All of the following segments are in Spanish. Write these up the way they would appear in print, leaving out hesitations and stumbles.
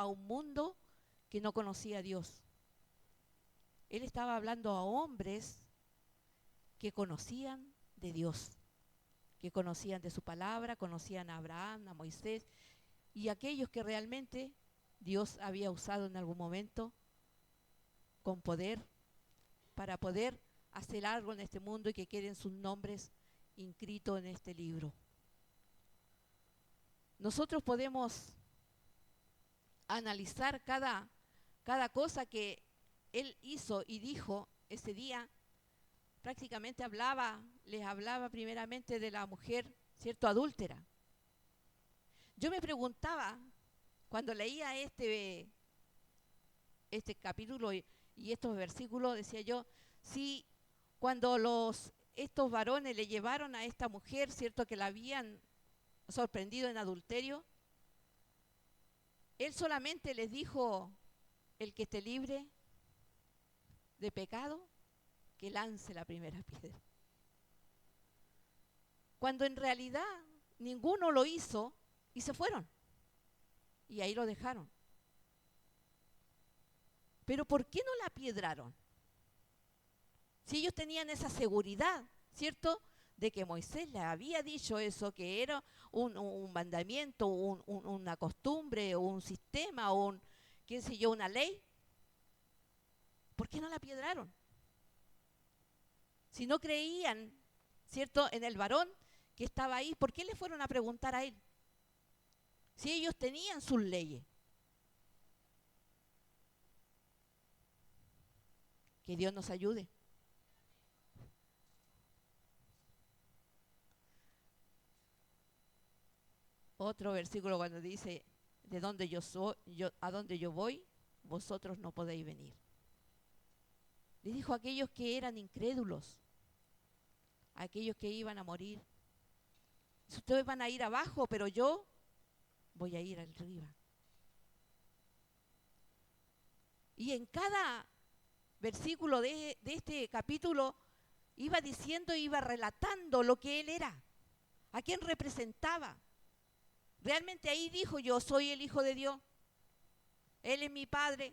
un mundo que no conocía a Dios. Él estaba hablando a hombres que conocían de Dios, que conocían de su palabra, conocían a Abraham, a Moisés, y aquellos que realmente Dios había usado en algún momento con poder para poder hacer algo en este mundo y que queden sus nombres inscritos en este libro. Nosotros podemos analizar cada cosa que él hizo y dijo ese día. Prácticamente les hablaba primeramente de la mujer, ¿cierto?, adúltera. Yo me preguntaba, cuando leía este capítulo y estos versículos, decía yo, si cuando estos varones le llevaron a esta mujer, ¿cierto?, que la habían sorprendido en adulterio, él solamente les dijo: el que esté libre de pecado, que lance la primera piedra. Cuando en realidad ninguno lo hizo y se fueron. Y ahí lo dejaron. Pero ¿por qué no la apiedraron? Si ellos tenían esa seguridad, ¿cierto?, de que Moisés le había dicho eso, que era un mandamiento, una costumbre, un sistema, qué sé yo, una ley. ¿Por qué no la apiedraron? Si no creían, ¿cierto?, en el varón que estaba ahí, ¿por qué le fueron a preguntar a él? Si ellos tenían sus leyes. Que Dios nos ayude. Otro versículo cuando dice: de donde yo soy, a donde yo voy, vosotros no podéis venir. Le dijo a aquellos que eran incrédulos, a aquellos que iban a morir: ustedes van a ir abajo, pero yo voy a ir arriba. Y en cada versículo de este capítulo iba diciendo, iba relatando lo que él era, a quién representaba. Realmente ahí dijo: yo soy el Hijo de Dios, Él es mi Padre,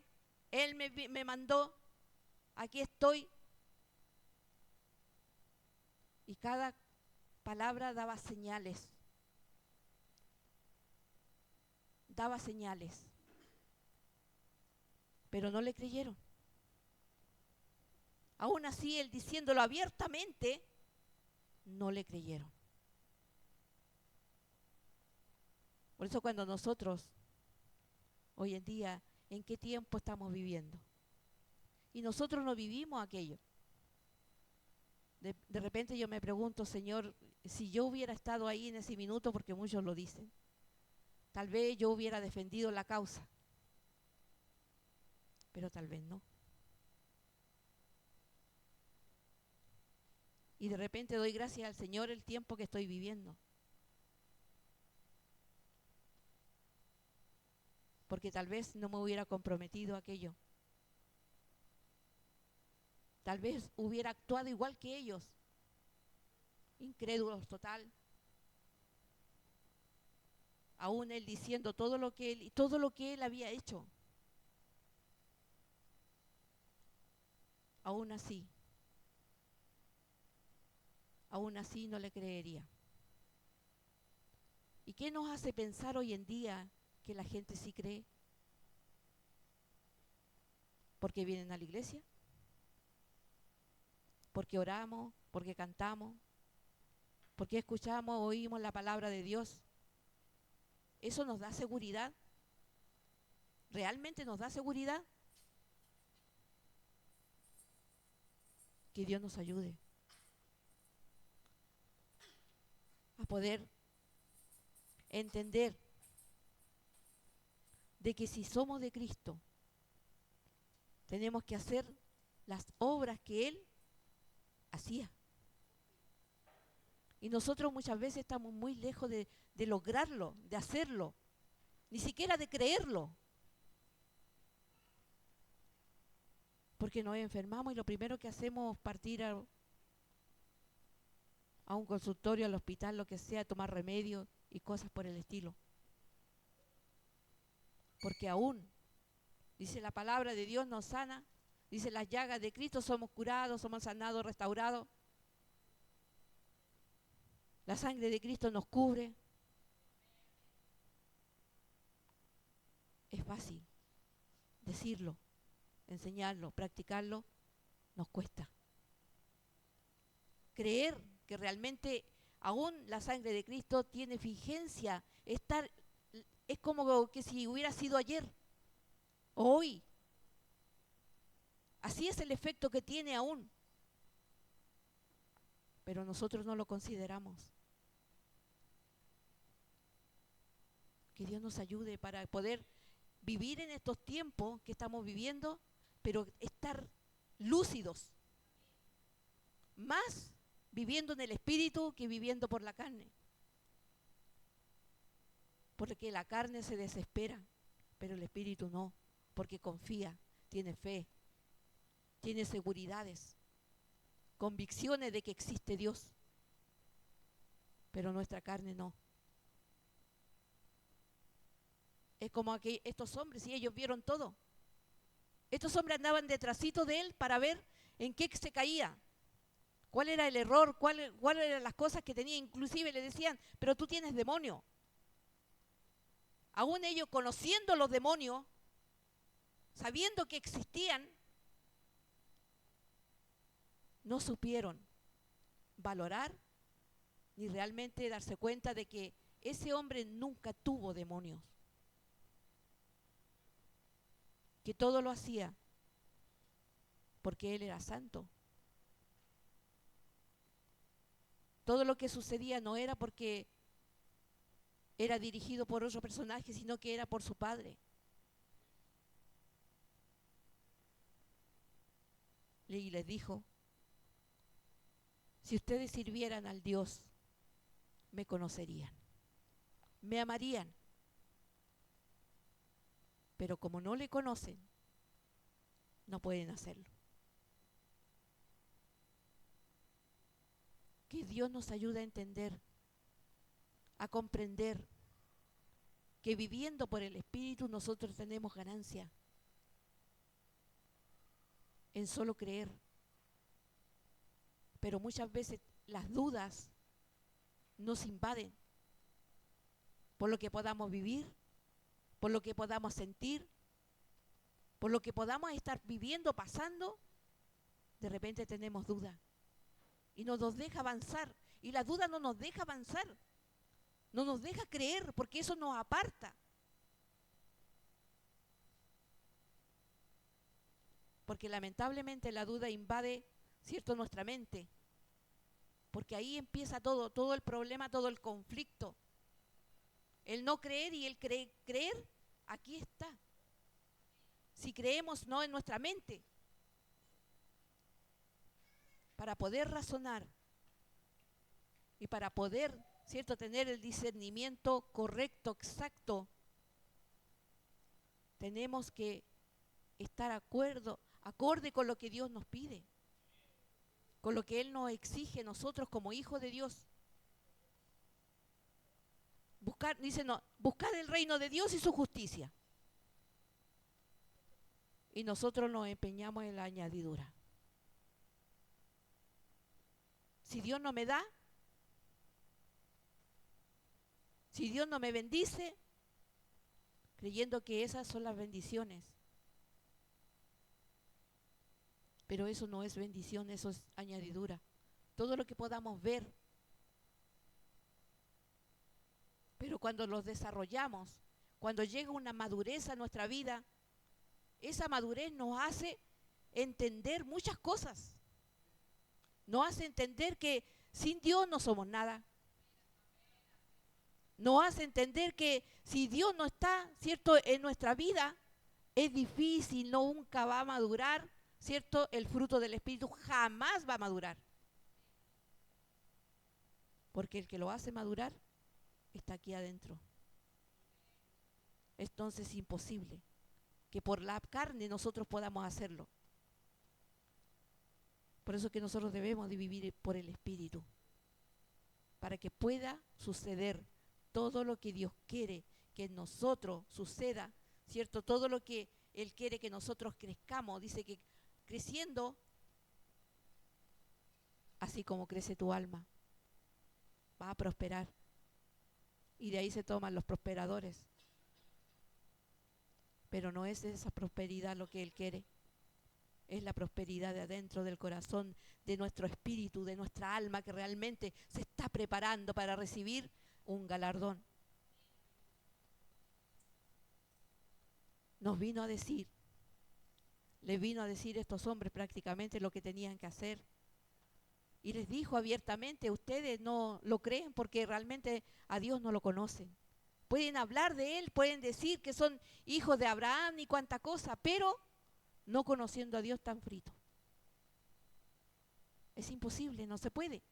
Él me mandó, aquí estoy. Y cada palabra daba señales. Daba señales. Pero no le creyeron. Aún así, él diciéndolo abiertamente, no le creyeron. Por eso cuando nosotros, hoy en día, ¿en qué tiempo estamos viviendo? Y nosotros no vivimos aquello. De repente yo me pregunto: Señor, si yo hubiera estado ahí en ese minuto, porque muchos lo dicen, tal vez yo hubiera defendido la causa, pero tal vez no. Y de repente doy gracias al Señor el tiempo que estoy viviendo, porque tal vez no me hubiera comprometido a aquello. Tal vez hubiera actuado igual que ellos, incrédulos total. Aún él diciendo todo lo que él había hecho. Aún así no le creería. ¿Y qué nos hace pensar hoy en día que la gente sí cree? ¿Porque vienen a la iglesia? ¿Porque oramos? ¿Porque cantamos? ¿Porque escuchamos, oímos la palabra de Dios? ¿Eso nos da seguridad? ¿Realmente nos da seguridad? Que Dios nos ayude a poder entender de que si somos de Cristo, tenemos que hacer las obras que Él hacía. Y nosotros muchas veces estamos muy lejos de lograrlo, de hacerlo, ni siquiera de creerlo. Porque nos enfermamos y lo primero que hacemos es partir a un consultorio, al hospital, lo que sea, tomar remedios y cosas por el estilo. Porque aún, dice la palabra de Dios nos sana, dice las llagas de Cristo somos curados, somos sanados, restaurados. La sangre de Cristo nos cubre. Es fácil decirlo, enseñarlo, practicarlo, nos cuesta. Creer que realmente aún la sangre de Cristo tiene vigencia, es como que si hubiera sido ayer o hoy. Así es el efecto que tiene aún. Pero nosotros no lo consideramos. Que Dios nos ayude para poder vivir en estos tiempos que estamos viviendo, pero estar lúcidos. Más viviendo en el Espíritu que viviendo por la carne. Porque la carne se desespera, pero el Espíritu no, porque confía, tiene fe, tiene seguridades, convicciones de que existe Dios, pero nuestra carne no. Es como que estos hombres, y ellos vieron todo. Estos hombres andaban detrásito de él para ver en qué se caía, cuál era el error, cuáles eran las cosas que tenía. Inclusive le decían, pero tú tienes demonio. Aún ellos conociendo los demonios, sabiendo que existían, no supieron valorar ni realmente darse cuenta de que ese hombre nunca tuvo demonios. Que todo lo hacía porque él era santo. Todo lo que sucedía no era porque era dirigido por otro personaje, sino que era por su padre. Y les dijo, si ustedes sirvieran al Dios, me conocerían, me amarían. Pero como no le conocen, no pueden hacerlo. Que Dios nos ayude a entender, a comprender que viviendo por el Espíritu nosotros tenemos ganancia en solo creer. Pero muchas veces las dudas nos invaden por lo que podamos vivir, por lo que podamos sentir, por lo que podamos estar viviendo, pasando. De repente tenemos duda y no nos deja avanzar, y la duda no nos deja avanzar, no nos deja creer, porque eso nos aparta. Porque lamentablemente la duda invade, ¿cierto?, nuestra mente, porque ahí empieza todo el problema, todo el conflicto. El no creer y el creer, aquí está. Si creemos no en nuestra mente, para poder razonar y para poder, ¿cierto?, tener el discernimiento correcto, exacto, tenemos que estar acorde con lo que Dios nos pide, con lo que Él nos exige nosotros como hijos de Dios. Buscar el reino de Dios y su justicia. Y nosotros nos empeñamos en la añadidura. Si Dios no me da, si Dios no me bendice, creyendo que esas son las bendiciones. Pero eso no es bendición, eso es añadidura. Todo lo que podamos ver. Pero cuando los desarrollamos, cuando llega una madurez a nuestra vida, esa madurez nos hace entender muchas cosas. Nos hace entender que sin Dios no somos nada. Nos hace entender que si Dios no está, ¿cierto?, en nuestra vida, es difícil, nunca va a madurar, ¿cierto?, el fruto del Espíritu jamás va a madurar. Porque el que lo hace madurar está aquí adentro. Entonces es imposible que por la carne nosotros podamos hacerlo. Por eso es que nosotros debemos de vivir por el Espíritu, para que pueda suceder todo lo que Dios quiere que en nosotros suceda, ¿cierto? Todo lo que Él quiere que nosotros crezcamos. Dice que creciendo, así como crece tu alma, va a prosperar. Y de ahí se toman los prosperadores. Pero no es esa prosperidad lo que Él quiere. Es la prosperidad de adentro del corazón, de nuestro espíritu, de nuestra alma, que realmente se está preparando para recibir un galardón. Nos vino a decir, les vino a decir a estos hombres prácticamente lo que tenían que hacer. Y les dijo abiertamente, ustedes no lo creen porque realmente a Dios no lo conocen. Pueden hablar de Él, pueden decir que son hijos de Abraham y cuánta cosa, pero no conociendo a Dios tan frito. Es imposible, no se puede.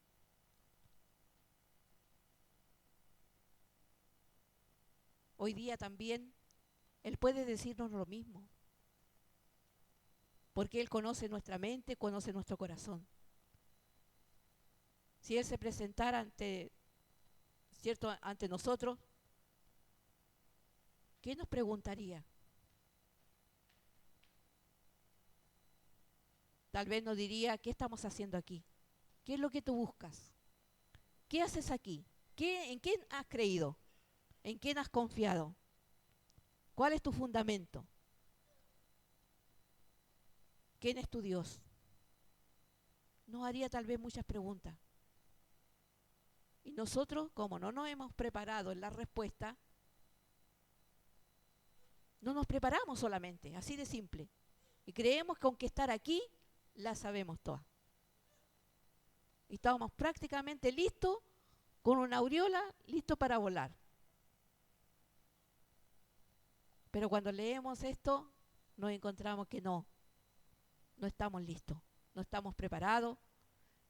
Hoy día también Él puede decirnos lo mismo, porque Él conoce nuestra mente, conoce nuestro corazón. Si Él se presentara ante nosotros, ¿qué nos preguntaría? Tal vez nos diría, ¿qué estamos haciendo aquí? ¿Qué es lo que tú buscas? ¿Qué haces aquí? ¿En quién has creído? ¿En quién has confiado? ¿Cuál es tu fundamento? ¿Quién es tu Dios? Nos haría tal vez muchas preguntas. Y nosotros, como no nos hemos preparado en la respuesta, no nos preparamos solamente, así de simple. Y creemos que con que estar aquí, la sabemos todas. Y estábamos prácticamente listos, con una aureola, listos para volar. Pero cuando leemos esto, nos encontramos que no estamos listos, no estamos preparados,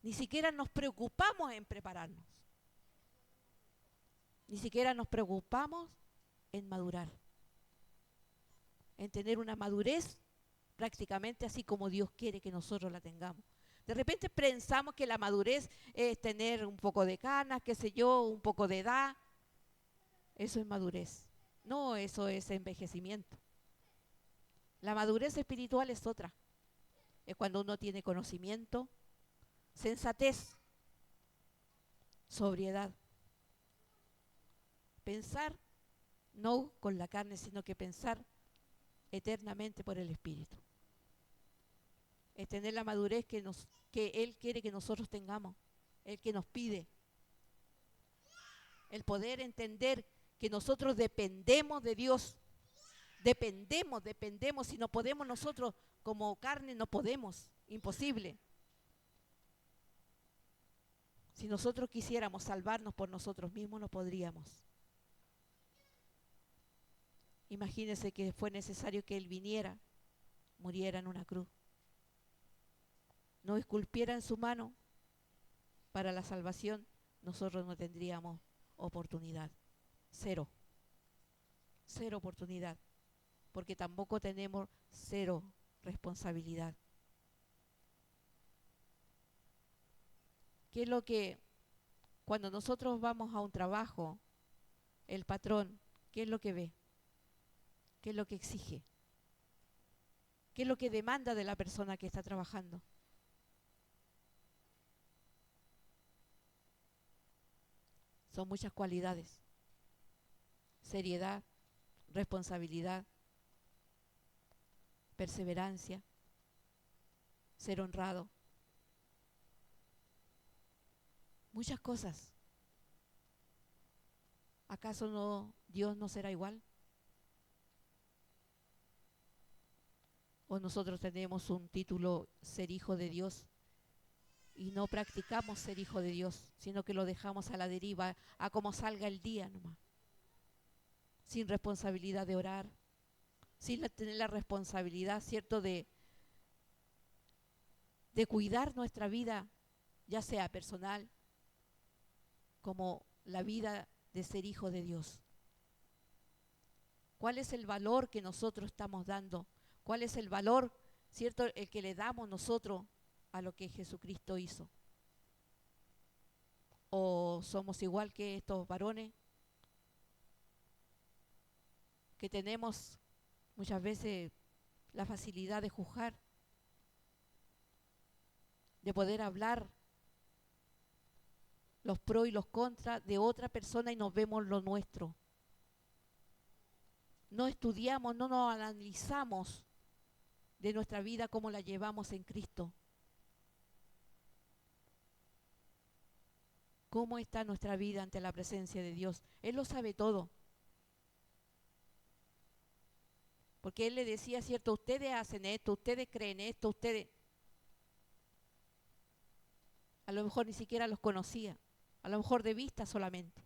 ni siquiera nos preocupamos en prepararnos. Ni siquiera nos preocupamos en madurar, en tener una madurez prácticamente así como Dios quiere que nosotros la tengamos. De repente pensamos que la madurez es tener un poco de canas, qué sé yo, un poco de edad. Eso es madurez. No, eso es envejecimiento. La madurez espiritual es otra. Es cuando uno tiene conocimiento, sensatez, sobriedad. Pensar no con la carne, sino que pensar eternamente por el Espíritu. Es tener la madurez que Él quiere que nosotros tengamos, el que nos pide. El poder entender que nosotros dependemos de Dios. Dependemos. Si no podemos nosotros como carne, no podemos. Imposible. Si nosotros quisiéramos salvarnos por nosotros mismos, no podríamos. Imagínense que fue necesario que Él viniera, muriera en una cruz, no esculpiera en su mano para la salvación, nosotros no tendríamos oportunidad. Cero oportunidad, porque tampoco tenemos cero responsabilidad. ¿Qué es lo que, cuando nosotros vamos a un trabajo, el patrón, qué es lo que ve? ¿Qué es lo que exige? ¿Qué es lo que demanda de la persona que está trabajando? Son muchas cualidades. Seriedad, responsabilidad, perseverancia, ser honrado. Muchas cosas. ¿Acaso Dios no será igual? ¿O nosotros tenemos un título, ser hijo de Dios, y no practicamos ser hijo de Dios, sino que lo dejamos a la deriva, a como salga el día nomás? Sin responsabilidad de orar, sin tener la responsabilidad, ¿cierto?, de cuidar nuestra vida, ya sea personal, como la vida de ser hijo de Dios. ¿Cuál es el valor que nosotros estamos dando? ¿Cuál es el valor, cierto, el que le damos nosotros a lo que Jesucristo hizo? ¿O somos igual que estos varones que tenemos Muchas veces la facilidad de juzgar, de poder hablar los pros y los contras de otra persona y nos vemos lo nuestro. No estudiamos, no nos analizamos de nuestra vida cómo la llevamos en Cristo. ¿Cómo está nuestra vida ante la presencia de Dios? Él lo sabe todo. Porque Él le decía, cierto, ustedes hacen esto, ustedes creen esto, ustedes... A lo mejor ni siquiera los conocía, a lo mejor de vista solamente.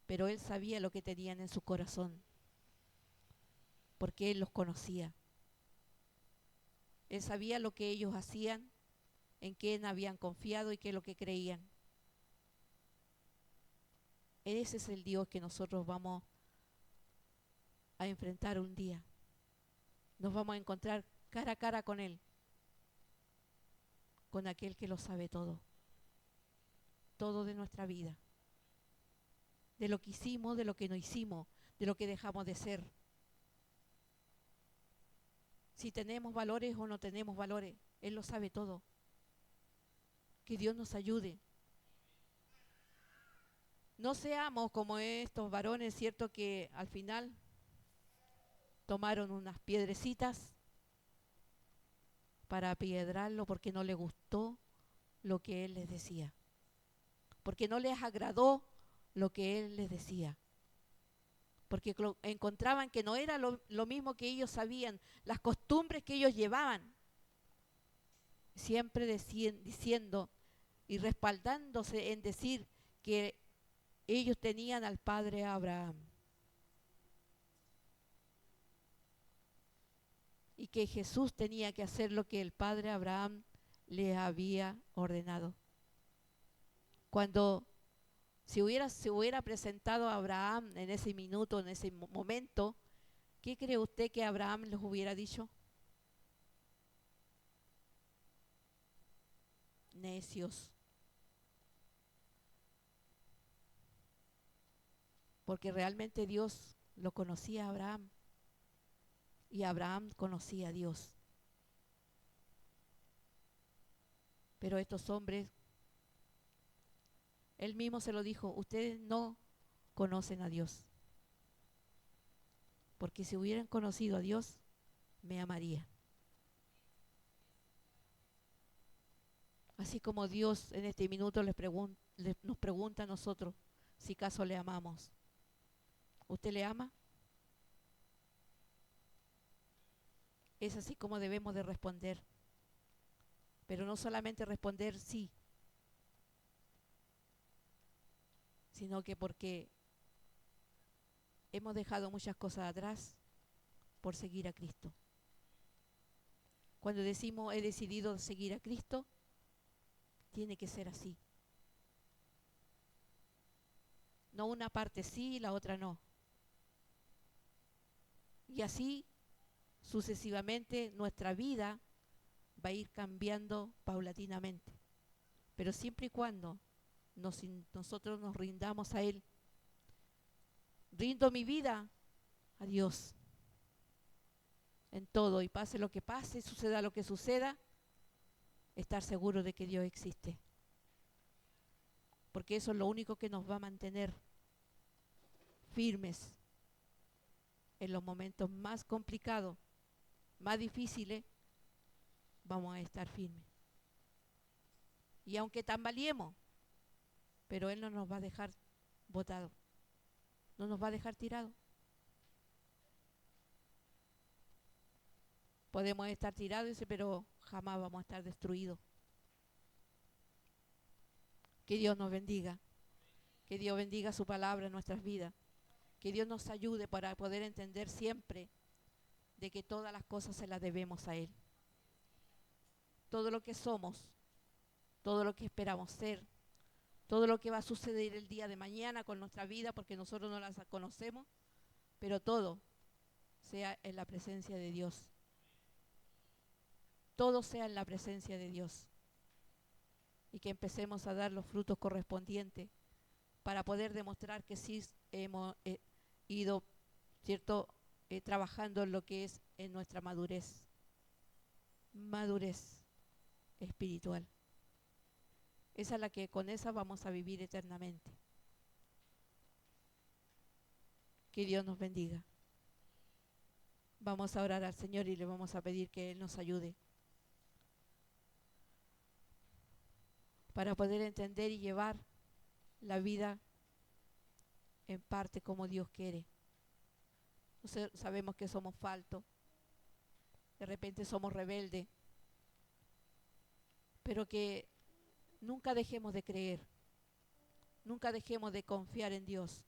Pero Él sabía lo que tenían en su corazón, porque Él los conocía. Él sabía lo que ellos hacían, en quién habían confiado y qué es lo que creían. Ese es el Dios que nosotros vamos a enfrentar un día. Nos vamos a encontrar cara a cara con Él, con aquel que lo sabe todo, todo de nuestra vida, de lo que hicimos, de lo que no hicimos, de lo que dejamos de ser. Si tenemos valores o no tenemos valores, Él lo sabe todo. Que Dios nos ayude. No seamos como estos varones, cierto, que al final tomaron unas piedrecitas para apiedrarlo porque no le gustó lo que Él les decía, porque no les agradó lo que Él les decía, porque encontraban que no era lo mismo que ellos sabían, las costumbres que ellos llevaban, siempre diciendo y respaldándose en decir que ellos tenían al padre Abraham y que Jesús tenía que hacer lo que el padre Abraham les había ordenado. Cuando se hubiera presentado a Abraham en ese minuto, en ese momento, ¿qué cree usted que Abraham les hubiera dicho? Necios. Porque realmente Dios lo conocía a Abraham y Abraham conocía a Dios. Pero estos hombres, Él mismo se lo dijo, ustedes no conocen a Dios. Porque si hubieran conocido a Dios, me amarían. Así como Dios en este minuto nos pregunta a nosotros si acaso le amamos. ¿Usted le ama? Es así como debemos de responder. Pero no solamente responder sí, sino que porque hemos dejado muchas cosas atrás por seguir a Cristo. Cuando decimos he decidido seguir a Cristo, tiene que ser así. No una parte sí y la otra no. Y así sucesivamente nuestra vida va a ir cambiando paulatinamente. Pero siempre y cuando nosotros nos rindamos a Él. Rindo mi vida a Dios en todo y pase lo que pase, suceda lo que suceda, estar seguro de que Dios existe. Porque eso es lo único que nos va a mantener firmes en los momentos más complicados, más difíciles, vamos a estar firmes. Y aunque tambaleemos, pero Él no nos va a dejar botados, no nos va a dejar tirados. Podemos estar tirados, pero jamás vamos a estar destruidos. Que Dios nos bendiga, que Dios bendiga su palabra en nuestras vidas, que Dios nos ayude para poder entender siempre de que todas las cosas se las debemos a Él. Todo lo que somos, todo lo que esperamos ser, todo lo que va a suceder el día de mañana con nuestra vida, porque nosotros no las conocemos, pero todo sea en la presencia de Dios. Todo sea en la presencia de Dios. Y que empecemos a dar los frutos correspondientes para poder demostrar que sí hemos ido, ¿cierto?, trabajando en lo que es en nuestra madurez espiritual. Esa es la que con esa vamos a vivir eternamente. Que Dios nos bendiga. Vamos a orar al Señor y le vamos a pedir que Él nos ayude para poder entender y llevar la vida en parte como Dios quiere. Sabemos que somos faltos, de repente somos rebeldes, pero que nunca dejemos de creer, nunca dejemos de confiar en Dios,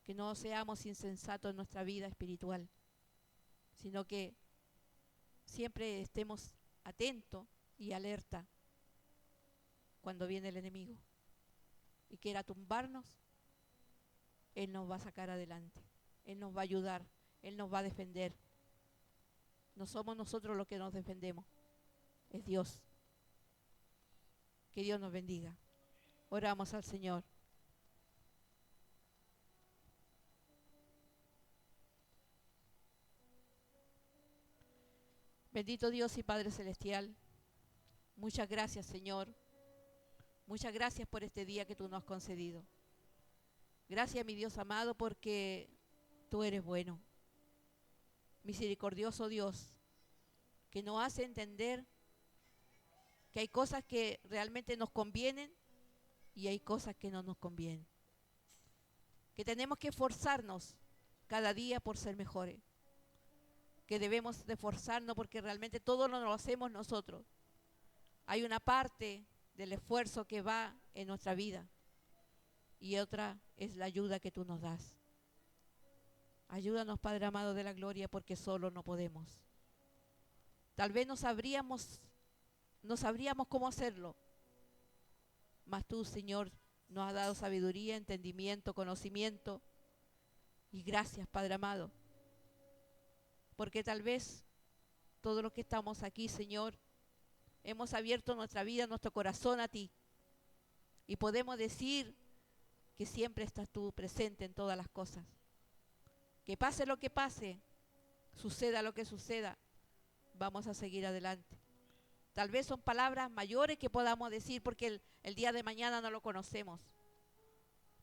que no seamos insensatos en nuestra vida espiritual, sino que siempre estemos atentos y alerta cuando viene el enemigo y quiera tumbarnos. Él nos va a sacar adelante, Él nos va a ayudar, Él nos va a defender. No somos nosotros los que nos defendemos, es Dios. Que Dios nos bendiga. Oramos al Señor. Bendito Dios y Padre Celestial, muchas gracias, Señor. Muchas gracias por este día que tú nos has concedido. Gracias, mi Dios amado, porque tú eres bueno. Misericordioso Dios, que nos hace entender que hay cosas que realmente nos convienen y hay cosas que no nos convienen. Que tenemos que esforzarnos cada día por ser mejores. Que debemos de esforzarnos porque realmente todo no lo hacemos nosotros. Hay una parte del esfuerzo que va en nuestra vida y otra es la ayuda que tú nos das. Ayúdanos, Padre amado de la gloria, porque solo no podemos. Tal vez no sabríamos cómo hacerlo, mas tú, Señor, nos has dado sabiduría, entendimiento, conocimiento, y gracias, Padre amado, porque tal vez todos los que estamos aquí, Señor, hemos abierto nuestra vida, nuestro corazón a ti, y podemos decir que siempre estás tú presente en todas las cosas. Que pase lo que pase, suceda lo que suceda, vamos a seguir adelante. Tal vez son palabras mayores que podamos decir porque el día de mañana no lo conocemos.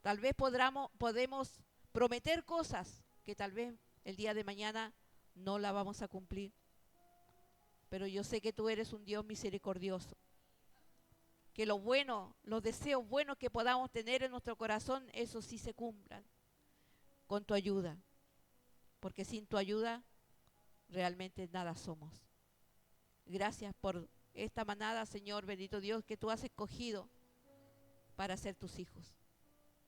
Tal vez podemos prometer cosas que tal vez el día de mañana no la vamos a cumplir. Pero yo sé que tú eres un Dios misericordioso. Que lo bueno, los deseos buenos que podamos tener en nuestro corazón, eso sí se cumplan con tu ayuda. Porque sin tu ayuda realmente nada somos. Gracias por esta manada, Señor, bendito Dios, que tú has escogido para ser tus hijos.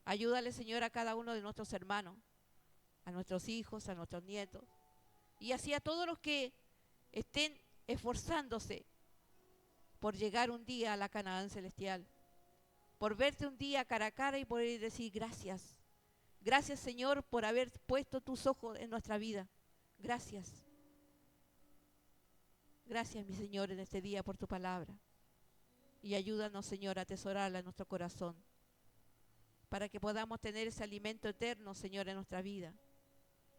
Ayúdale, Señor, a cada uno de nuestros hermanos, a nuestros hijos, a nuestros nietos, y así a todos los que estén esforzándose por llegar un día a la Canaán celestial, por verte un día cara a cara y poder decir gracias. Gracias, Señor, por haber puesto tus ojos en nuestra vida. Gracias. Gracias, mi Señor, en este día por tu palabra. Y ayúdanos, Señor, a atesorarla en nuestro corazón, para que podamos tener ese alimento eterno, Señor, en nuestra vida,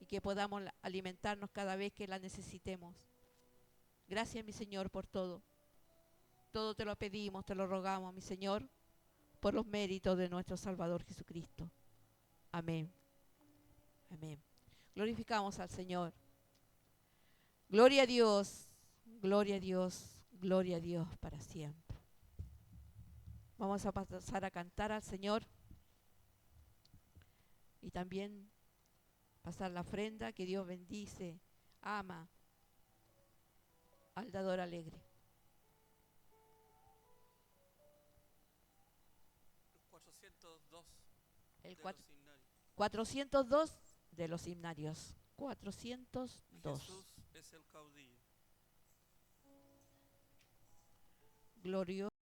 y que podamos alimentarnos cada vez que la necesitemos. Gracias, mi Señor, por todo. Todo te lo pedimos, te lo rogamos, mi Señor, por los méritos de nuestro Salvador Jesucristo. Amén. Amén. Glorificamos al Señor. Gloria a Dios, gloria a Dios, gloria a Dios para siempre. Vamos a pasar a cantar al Señor y también pasar la ofrenda que Dios bendice, ama al dador alegre. El 402 de los himnarios. 402. Jesús es el caudillo. Glorioso.